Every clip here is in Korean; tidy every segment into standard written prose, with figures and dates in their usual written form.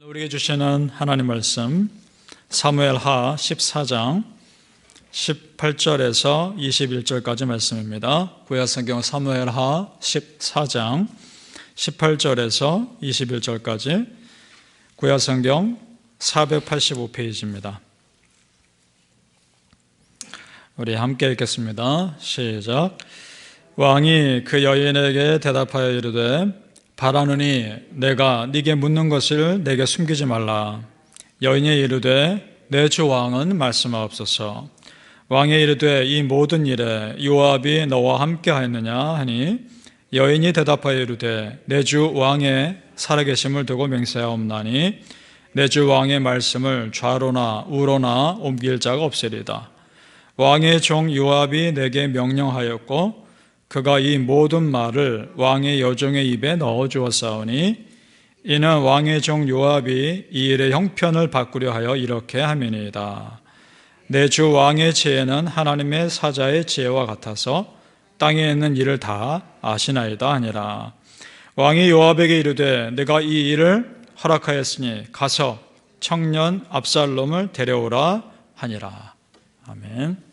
우리에게 주시는 하나님 말씀 사무엘하 14장 18절에서 21절까지 말씀입니다. 구약성경 사무엘하 14장 18절에서 21절까지 구약성경 485페이지입니다. 우리 함께 읽겠습니다. 시작. 왕이 그 여인에게 대답하여 이르되 바라느니 내가 네게 묻는 것을 내게 숨기지 말라. 여인이 이르되 내 주 왕은 말씀하옵소서. 왕이 이르되 이 모든 일에 요압이 너와 함께 하였느냐 하니 여인이 대답하여 이르되 내 주 왕의 살아계심을 두고 맹세하옵나니 내 주 왕의 말씀을 좌로나 우로나 옮길 자가 없으리다. 왕의 종 요압이 내게 명령하였고 그가 이 모든 말을 왕의 여종의 입에 넣어 주었사오니 이는 왕의 종 요압이 이 일의 형편을 바꾸려 하여 이렇게 함이니이다. 내 주 왕의 지혜는 하나님의 사자의 지혜와 같아서 땅에 있는 일을 다 아시나이다 하니라. 왕이 요압에게 이르되 내가 이 일을 허락하였으니 가서 청년 압살롬을 데려오라 하니라. 아멘.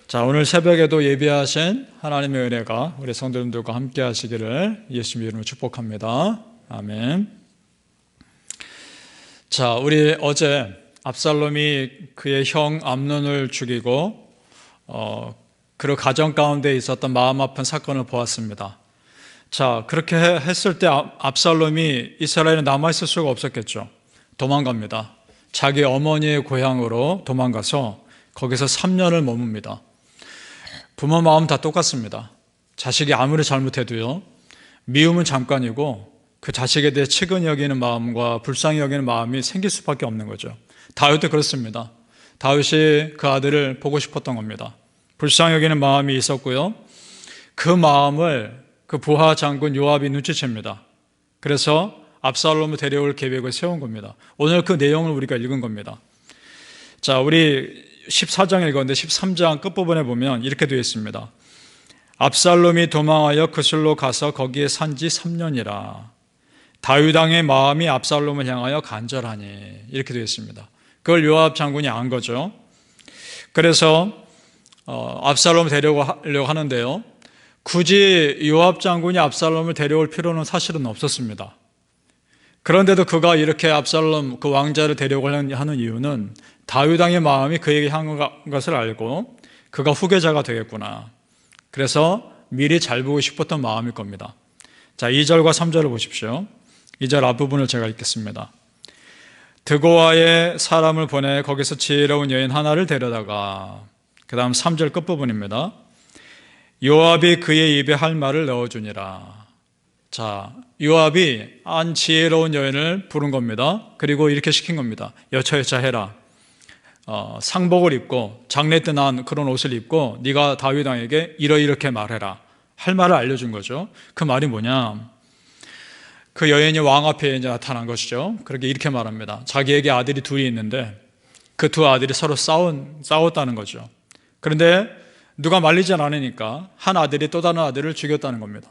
자, 오늘 새벽에도 예배하신 하나님의 은혜가 우리 성도님들과 함께 하시기를 예수님 이름으로 축복합니다. 아멘. 자, 우리 어제 압살롬이 그의 형 암논을 죽이고 그 가정 가운데 있었던 마음 아픈 사건을 보았습니다. 자, 그렇게 했을 때 압살롬이 이스라엘에 남아있을 수가 없었겠죠. 도망갑니다. 자기 어머니의 고향으로 도망가서 거기서 3년을 머뭅니다. 부모 마음 다 똑같습니다. 자식이 아무리 잘못해도요, 미움은 잠깐이고 그 자식에 대해 측은히 여기는 마음과 불쌍히 여기는 마음이 생길 수밖에 없는 거죠. 다윗도 그렇습니다. 다윗이 그 아들을 보고 싶었던 겁니다. 불쌍히 여기는 마음이 있었고요, 그 마음을 그 부하 장군 요압이 눈치챕니다. 그래서 압살롬을 데려올 계획을 세운 겁니다. 오늘 그 내용을 우리가 읽은 겁니다. 자, 우리 14장 읽었는데 13장 끝부분에 보면 이렇게 되어 있습니다. 압살롬이 도망하여 그술로 가서 거기에 산 지 3년이라. 다윗 왕의 마음이 압살롬을 향하여 간절하니. 이렇게 되어 있습니다. 그걸 요압 장군이 안 거죠. 그래서 압살롬을 데려오려고 하는데요, 굳이 요압 장군이 압살롬을 데려올 필요는 사실은 없었습니다. 그런데도 그가 이렇게 압살롬 그 왕자를 데려오려고 하는 이유는 다윗 왕의 마음이 그에게 향한 것을 알고 그가 후계자가 되겠구나. 그래서 미리 잘 보고 싶었던 마음일 겁니다. 자, 2절과 3절을 보십시오. 2절 앞부분을 제가 읽겠습니다. 드고아에 사람을 보내 거기서 지혜로운 여인 하나를 데려다가, 그 다음 3절 끝부분입니다. 요압이 그의 입에 할 말을 넣어주니라. 자, 요압이 한 지혜로운 여인을 부른 겁니다. 그리고 이렇게 시킨 겁니다. 여차여차 해라. 상복을 입고 장례뜬한 그런 옷을 입고 네가 다윗 왕에게 이렇게 말해라. 할 말을 알려준 거죠. 그 말이 뭐냐? 그 여인이 왕 앞에 이제 나타난 것이죠. 그렇게 이렇게 말합니다. 자기에게 아들이 둘이 있는데 그 두 아들이 서로 싸웠다는 거죠. 그런데 누가 말리지 않으니까 한 아들이 또 다른 아들을 죽였다는 겁니다.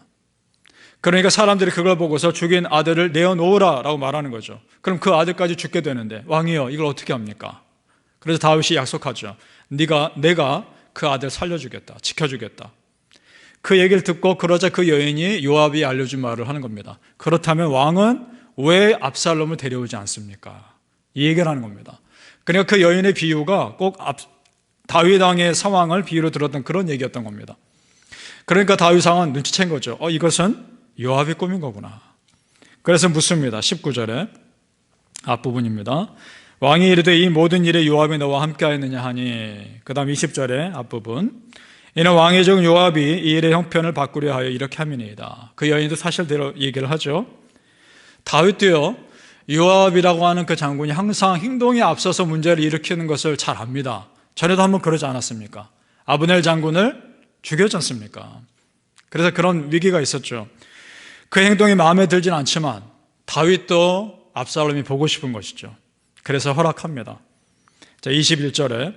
그러니까 사람들이 그걸 보고서 죽인 아들을 내어놓으라 라고 말하는 거죠. 그럼 그 아들까지 죽게 되는데 왕이여 이걸 어떻게 합니까? 그래서 다윗이 약속하죠. 내가 그 아들 살려주겠다, 지켜주겠다. 그 얘기를 듣고 그러자 그 여인이 요압이 알려준 말을 하는 겁니다. 그렇다면 왕은 왜 압살롬을 데려오지 않습니까? 이 얘기를 하는 겁니다. 그러니까 그 여인의 비유가 꼭 다윗 왕의 상황을 비유로 들었던 그런 얘기였던 겁니다. 그러니까 다윗 왕은 눈치챈 거죠. 이것은 요압이 꾸민 거구나. 그래서 묻습니다. 19절에 앞부분입니다. 왕이 이르되 이 모든 일에 요압이 너와 함께 하였느냐 하니, 그 다음 20절에 앞부분, 이는 왕의 종 요압이 이 일의 형편을 바꾸려 하여 이렇게 함이니이다. 그 여인도 사실대로 얘기를 하죠. 다윗도요, 요압이라고 하는 그 장군이 항상 행동에 앞서서 문제를 일으키는 것을 잘 압니다. 전에도 한번 그러지 않았습니까? 아브넬 장군을 죽였지 않습니까? 그래서 그런 위기가 있었죠. 그 행동이 마음에 들진 않지만 다윗도 압살롬이 보고 싶은 것이죠. 그래서 허락합니다. 자, 21절에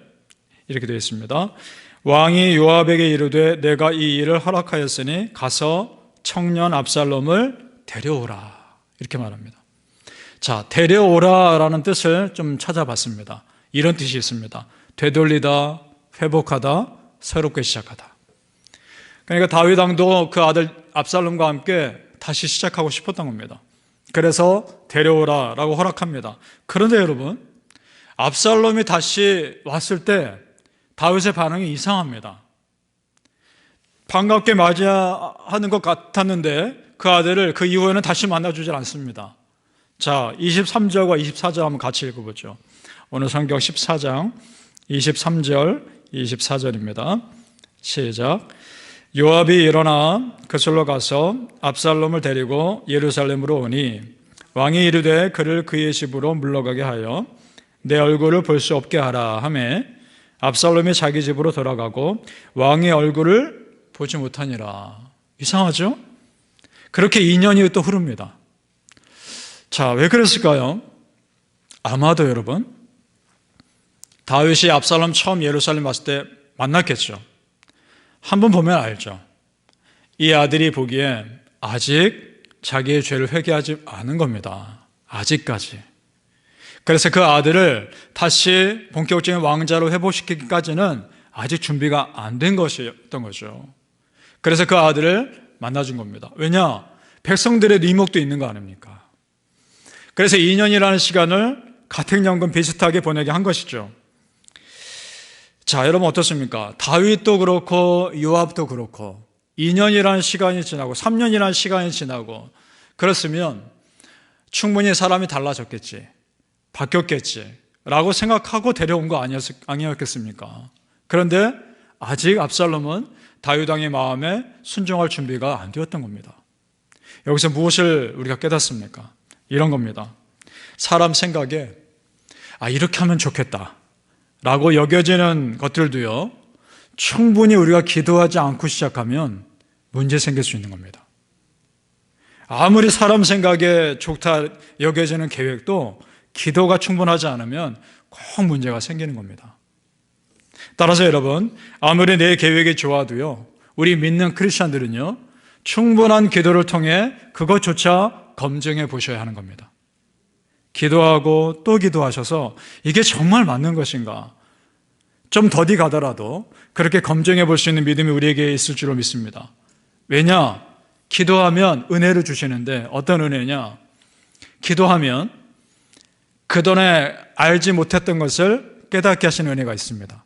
이렇게 되어 있습니다. 왕이 요압에게 이르되 내가 이 일을 허락하였으니 가서 청년 압살롬을 데려오라. 이렇게 말합니다. 자, 데려오라라는 뜻을 좀 찾아봤습니다. 이런 뜻이 있습니다. 되돌리다, 회복하다, 새롭게 시작하다. 그러니까 다윗 왕도 그 아들 압살롬과 함께 다시 시작하고 싶었던 겁니다. 그래서 데려오라라고 허락합니다. 그런데 여러분, 압살롬이 다시 왔을 때 다윗의 반응이 이상합니다. 반갑게 맞이하는 것 같았는데 그 아들을 그 이후에는 다시 만나주질 않습니다. 자, 23절과 24절 한번 같이 읽어보죠. 오늘 성경 14장 23절, 24절입니다. 시작. 요압이 일어나 그슬로 가서 압살롬을 데리고 예루살렘으로 오니 왕이 이르되 그를 그의 집으로 물러가게 하여 내 얼굴을 볼 수 없게 하라 하매 압살롬이 자기 집으로 돌아가고 왕의 얼굴을 보지 못하니라. 이상하죠? 그렇게 2년이 또 흐릅니다. 자, 왜 그랬을까요? 아마도 여러분, 다윗이 압살롬 처음 예루살렘 왔을 때 만났겠죠. 한번 보면 알죠. 이 아들이 보기에 아직 자기의 죄를 회개하지 않은 겁니다. 아직까지. 그래서 그 아들을 다시 본격적인 왕자로 회복시키기까지는 아직 준비가 안 된 것이었던 거죠. 그래서 그 아들을 만나준 겁니다. 왜냐? 백성들의 이목도 있는 거 아닙니까? 그래서 2년이라는 시간을 가택연금 비슷하게 보내게 한 것이죠. 자, 여러분 어떻습니까? 다윗도 그렇고 요압도 그렇고 2년이라는 시간이 지나고 3년이라는 시간이 지나고 그렇으면 충분히 사람이 달라졌겠지, 바뀌었겠지 라고 생각하고 데려온 거 아니었겠습니까? 그런데 아직 압살롬은 다윗 왕의 마음에 순종할 준비가 안 되었던 겁니다. 여기서 무엇을 우리가 깨닫습니까? 이런 겁니다. 사람 생각에 이렇게 하면 좋겠다 라고 여겨지는 것들도요, 충분히 우리가 기도하지 않고 시작하면 문제 생길 수 있는 겁니다. 아무리 사람 생각에 좋다 여겨지는 계획도 기도가 충분하지 않으면 꼭 문제가 생기는 겁니다. 따라서 여러분, 아무리 내 계획이 좋아도요, 우리 믿는 크리스천들은요, 충분한 기도를 통해 그것조차 검증해 보셔야 하는 겁니다. 기도하고 또 기도하셔서 이게 정말 맞는 것인가? 좀 더디 가더라도 그렇게 검증해 볼 수 있는 믿음이 우리에게 있을 줄로 믿습니다. 왜냐? 기도하면 은혜를 주시는데 어떤 은혜냐? 기도하면 그전에 알지 못했던 것을 깨닫게 하시는 은혜가 있습니다.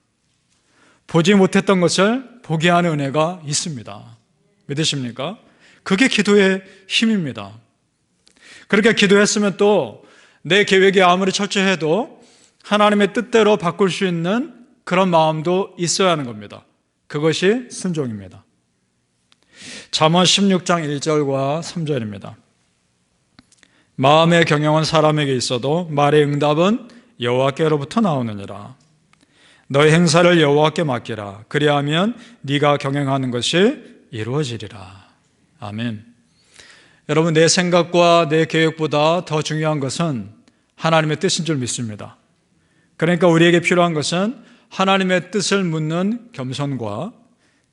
보지 못했던 것을 보게 하는 은혜가 있습니다. 믿으십니까? 그게 기도의 힘입니다. 그렇게 기도했으면 또 내 계획이 아무리 철저해도 하나님의 뜻대로 바꿀 수 있는 그런 마음도 있어야 하는 겁니다. 그것이 순종입니다. 잠언 16장 1절과 3절입니다. 마음의 경영은 사람에게 있어도 말의 응답은 여호와께로부터 나오느니라. 너의 행사를 여호와께 맡기라. 그리하면 네가 경영하는 것이 이루어지리라. 아멘. 여러분, 내 생각과 내 계획보다 더 중요한 것은 하나님의 뜻인 줄 믿습니다. 그러니까 우리에게 필요한 것은 하나님의 뜻을 묻는 겸손과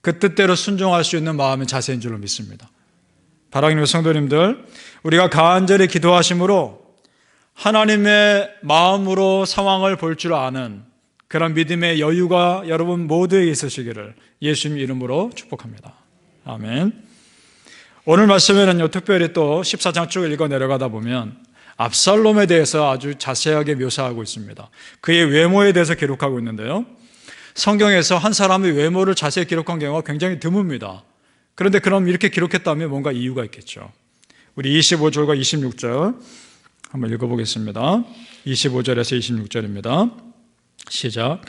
그 뜻대로 순종할 수 있는 마음의 자세인 줄로 믿습니다. 사랑하는 성도님들, 우리가 간절히 기도하심으로 하나님의 마음으로 상황을 볼 줄 아는 그런 믿음의 여유가 여러분 모두에게 있으시기를 예수님 이름으로 축복합니다. 아멘. 오늘 말씀에는요, 특별히 또 14장 쭉 읽어 내려가다 보면 압살롬에 대해서 아주 자세하게 묘사하고 있습니다. 그의 외모에 대해서 기록하고 있는데요, 성경에서 한 사람의 외모를 자세히 기록한 경우가 굉장히 드뭅니다. 그런데 그럼 이렇게 기록했다면 뭔가 이유가 있겠죠. 우리 25절과 26절 한번 읽어보겠습니다. 25절에서 26절입니다. 시작.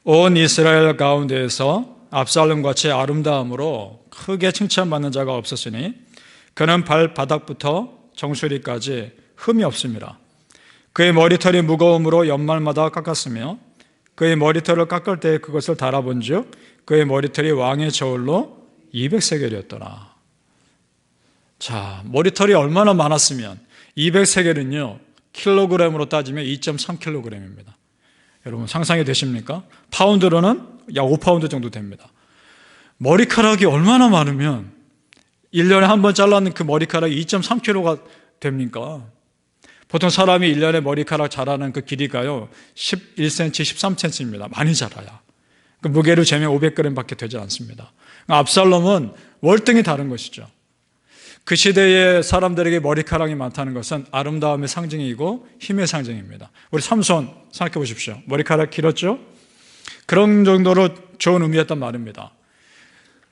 온 이스라엘 가운데에서 압살롬같이 아름다움으로 크게 칭찬받는 자가 없었으니 그는 발바닥부터 정수리까지 흠이 없습니다. 그의 머리털이 무거움으로 연말마다 깎았으며 그의 머리털을 깎을 때 그것을 달아본 즉 그의 머리털이 왕의 저울로 200세겔이었더라. 자, 머리털이 얼마나 많았으면 200세겔은요 킬로그램으로 따지면 2.3kg입니다. 여러분 상상이 되십니까? 파운드로는 약 5파운드 정도 됩니다. 머리카락이 얼마나 많으면 1년에 한 번 잘라는 그 머리카락이 2.3kg가 됩니까? 보통 사람이 1년에 머리카락 자라는 그 길이가요 11cm, 13cm입니다. 많이 자라요. 그 무게로 재면 500g 밖에 되지 않습니다. 압살롬은 월등히 다른 것이죠. 그 시대의 사람들에게 머리카락이 많다는 것은 아름다움의 상징이고 힘의 상징입니다. 우리 삼손 생각해 보십시오. 머리카락 길었죠? 그런 정도로 좋은 의미였단 말입니다.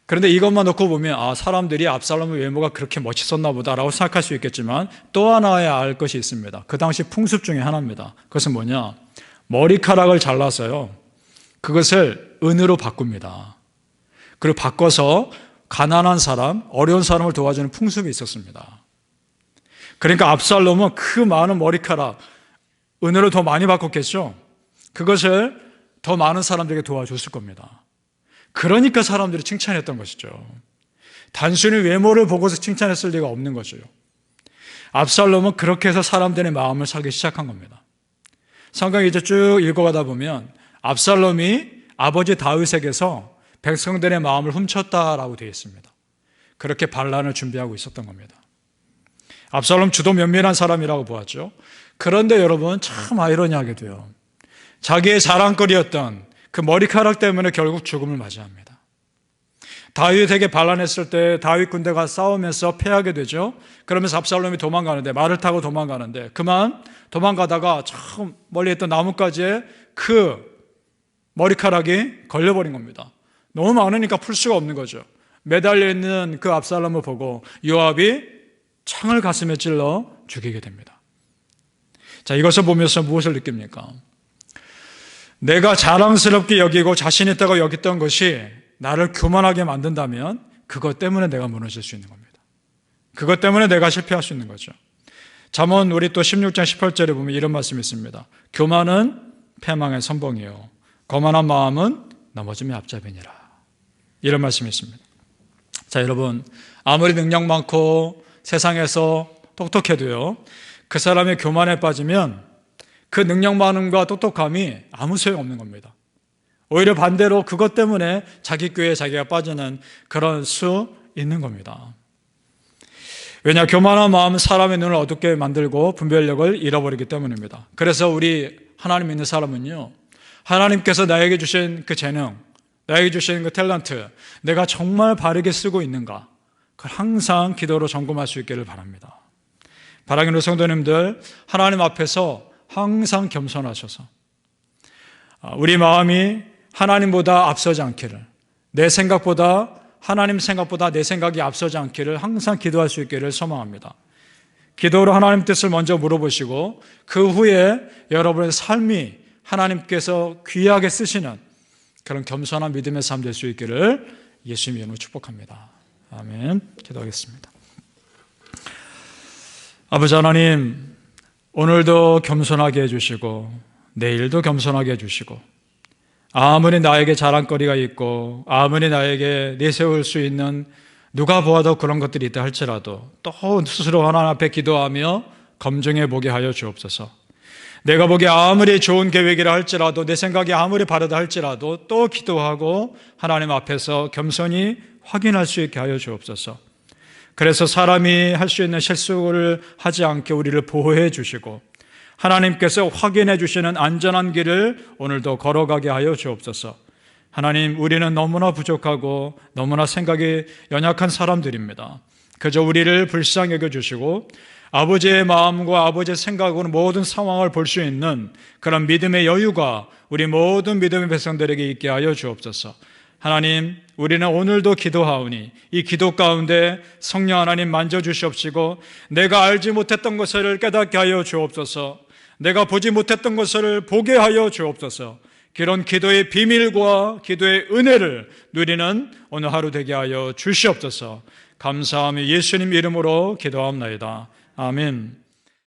그런데 이것만 놓고 보면 사람들이 압살롬의 외모가 그렇게 멋있었나 보다라고 생각할 수 있겠지만 또 하나의 알 것이 있습니다. 그 당시 풍습 중에 하나입니다. 그것은 뭐냐? 머리카락을 잘라서요 그것을 은으로 바꿉니다. 그리고 바꿔서 가난한 사람, 어려운 사람을 도와주는 풍습이 있었습니다. 그러니까 압살롬은 그 많은 머리카락, 은으로 더 많이 바꿨겠죠? 그것을 더 많은 사람들에게 도와줬을 겁니다. 그러니까 사람들이 칭찬했던 것이죠. 단순히 외모를 보고서 칭찬했을 리가 없는 거죠. 압살롬은 그렇게 해서 사람들의 마음을 사기 시작한 겁니다. 성경 이제 쭉 읽어가다 보면 압살롬이 아버지 다윗에게서 백성들의 마음을 훔쳤다라고 되어 있습니다. 그렇게 반란을 준비하고 있었던 겁니다. 압살롬 주도 면밀한 사람이라고 보았죠. 그런데 여러분 참 아이러니하게도요. 자기의 자랑거리였던 그 머리카락 때문에 결국 죽음을 맞이합니다. 다윗에게 반란했을 때 다윗 군대가 싸우면서 패하게 되죠. 그러면서 압살롬이 도망가는데 말을 타고 도망가는데 그만 도망가다가 참 멀리 있던 나뭇가지에 그 머리카락이 걸려버린 겁니다. 너무 많으니까 풀 수가 없는 거죠. 매달려 있는 그 압살롬을 보고 요압이 창을 가슴에 찔러 죽이게 됩니다. 자, 이것을 보면서 무엇을 느낍니까? 내가 자랑스럽게 여기고 자신 있다고 여겼던 것이 나를 교만하게 만든다면 그것 때문에 내가 무너질 수 있는 겁니다. 그것 때문에 내가 실패할 수 있는 거죠. 잠언 우리 또 16장 18절에 보면 이런 말씀이 있습니다. 교만은 패망의 선봉이요 거만한 마음은 넘어짐의 앞잡이니라. 이런 말씀이 있습니다. 자, 여러분 아무리 능력 많고 세상에서 똑똑해도요 그 사람의 교만에 빠지면 그 능력 많음과 똑똑함이 아무 소용없는 겁니다. 오히려 반대로 그것 때문에 자기 꾀에 자기가 빠지는 그런 수 있는 겁니다. 왜냐? 교만한 마음은 사람의 눈을 어둡게 만들고 분별력을 잃어버리기 때문입니다. 그래서 우리 하나님 믿는 사람은요 하나님께서 나에게 주신 그 재능, 나에게 주신 그 탤런트, 내가 정말 바르게 쓰고 있는가 그걸 항상 기도로 점검할 수 있기를 바랍니다. 사랑하는 성도님들, 하나님 앞에서 항상 겸손하셔서 우리 마음이 하나님보다 앞서지 않기를, 내 생각보다 하나님 생각보다 내 생각이 앞서지 않기를 항상 기도할 수 있기를 소망합니다. 기도로 하나님 뜻을 먼저 물어보시고 그 후에 여러분의 삶이 하나님께서 귀하게 쓰시는 그런 겸손한 믿음의 삶 될 수 있기를 예수님의 이름으로 축복합니다. 아멘. 기도하겠습니다. 아버지 하나님, 오늘도 겸손하게 해주시고 내일도 겸손하게 해주시고 아무리 나에게 자랑거리가 있고 아무리 나에게 내세울 수 있는 누가 보아도 그런 것들이 있다 할지라도 또 스스로 하나님 앞에 기도하며 검증해 보게 하여 주옵소서. 내가 보기에 아무리 좋은 계획이라 할지라도 내 생각이 아무리 바르다 할지라도 또 기도하고 하나님 앞에서 겸손히 확인할 수 있게 하여 주옵소서. 그래서 사람이 할 수 있는 실수를 하지 않게 우리를 보호해 주시고 하나님께서 확인해 주시는 안전한 길을 오늘도 걸어가게 하여 주옵소서. 하나님, 우리는 너무나 부족하고 너무나 생각이 연약한 사람들입니다. 그저 우리를 불쌍히 여겨주시고 아버지의 마음과 아버지의 생각으로 모든 상황을 볼 수 있는 그런 믿음의 여유가 우리 모든 믿음의 백성들에게 있게 하여 주옵소서. 하나님, 우리는 오늘도 기도하오니 이 기도 가운데 성령 하나님 만져주시옵시고 내가 알지 못했던 것을 깨닫게 하여 주옵소서. 내가 보지 못했던 것을 보게 하여 주옵소서. 그런 기도의 비밀과 기도의 은혜를 누리는 오늘 하루 되게 하여 주시옵소서. 감사하며 예수님 이름으로 기도합나이다. 아멘.